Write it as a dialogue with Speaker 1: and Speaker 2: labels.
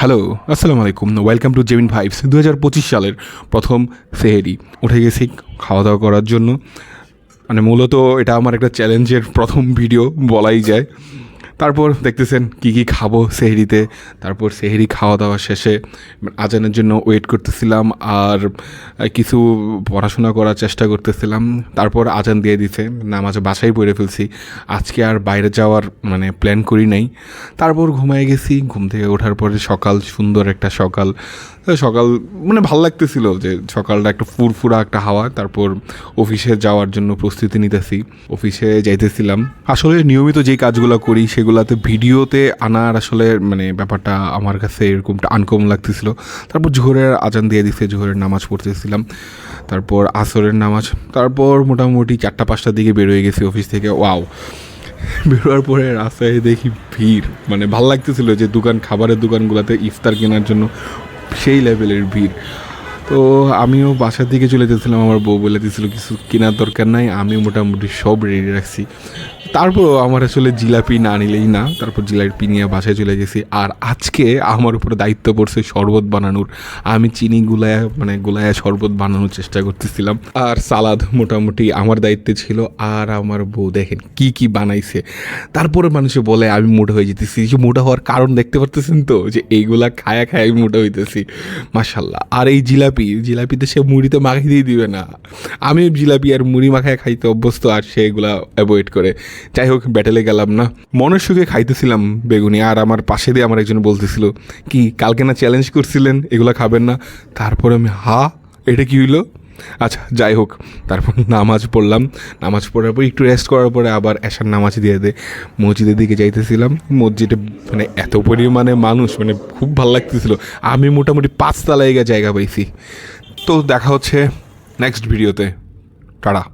Speaker 1: Hello, আসসালামু আলাইকুম। Welcome to জেমিন vibes. 2025 সালের প্রথম সেহেরি উঠে গেছি খাওয়া দাওয়া করার জন্য। মানে মূলত এটা আমার একটা চ্যালেঞ্জের প্রথম ভিডিও বলাই যায়। তারপর দেখতেছেন কি কি খাবো সেহরিতে। তারপর সেহরি খাওয়া দাওয়া শেষে আজানের জন্য ওয়েট করতেছিলাম আর কিছু পড়াশোনা করার চেষ্টা করতেছিলাম। তারপর আজান দিয়ে দিছে, নামাজ বাসায় পড়ে ফেলছি। আজকে আর বাইরে যাওয়ার প্ল্যান করি নাই। তারপর ঘুমায় গেছি। ঘুম থেকে ওঠার পরে সকাল, সুন্দর একটা সকাল ভাল লাগতেছিল যে সকালটা একটা ফুরফুরা একটা হাওয়া। তারপর অফিসে যাওয়ার জন্য প্রস্তুতি নিতেছি, অফিসে যাইতেছিলাম। আসলে নিয়মিত যেই কাজগুলো করি সেগুলোতে ভিডিওতে আনার আসলে ব্যাপারটা আমার কাছে এরকমটা আনকমন লাগতেছিল। তারপর জোহরের আজান দিয়ে দিছে, জোহরের নামাজ পড়তেছিলাম। তারপর আসরের নামাজ, তারপর মোটামুটি 4টা-5টার দিকে বের হয়ে গেছি অফিস থেকে। ওয়াও, বেরোয়ার পরে রাস্তায় দেখি ভিড়, ভাল লাগতেছিল যে খাবারের দোকানগুলোতে ইফতার কেনার জন্য সেই লেভেলের ভিড়। তো আমিও বাসার দিকে চলে যেতেছিলাম। আমার বউ বলে দিয়েছিল কিছু কেনার দরকার নাই, আমি মোটামুটি সব রেডি রাখছি। তারপরও আমার আসলে জিলাপি না নিলেই না। তারপর জিলাপি নিয়ে বাসায় চলে গেছি। আর আজকে আমার উপরে দায়িত্ব পড়ছে শরবত বানানোর। আমি চিনি গুলায়া শরবত বানানোর চেষ্টা করতেছিলাম। আর সালাদ মোটামুটি আমার দায়িত্বে ছিল। আর আমার বউ দেখেন কি কি বানাইছে। তারপরে মানুষে বলে আমি মোটা হয়ে যেতেছি। যে মোটা হওয়ার কারণ দেখতে পারতেছেন তো, যে এইগুলা খায়া খায় আমি মোটা হইতেছি। মাশাল্লাহ। আর এই জিলাপিতে সে মুড়িতে মাখিয়ে দিয়ে দিবে না। আমি জিলাপি আর মুড়ি মাখায় খাইতে অভ্যস্ত, আর সে এগুলা অ্যাভয়েড করে। যাই হোক, ব্যাটেলে গেলাম না, মনের সুখে খাইতেছিলাম বেগুনি। আর আমার পাশে দিয়ে আমার একজন বলতেছিল কি কালকে না চ্যালেঞ্জ করছিলেন এগুলা খাবেন না। তারপরে আমি এটা কি হইলো? আচ্ছা যাই হোক, তারপর নামাজ পড়লাম। নামাজ পড়ার পর একটু রেস্ট করার পরে আবার এশার নামাজ দিয়ে মসজিদের দিকে যাইতেছিলাম। মসজিদে এত পরিমাণে মানুষ, খুব ভালো লাগতেছিল। আমি মোটামুটি 5 তলায় জায়গা পাইছি। তো দেখা হচ্ছে নেক্সট ভিডিওতে। টাটা।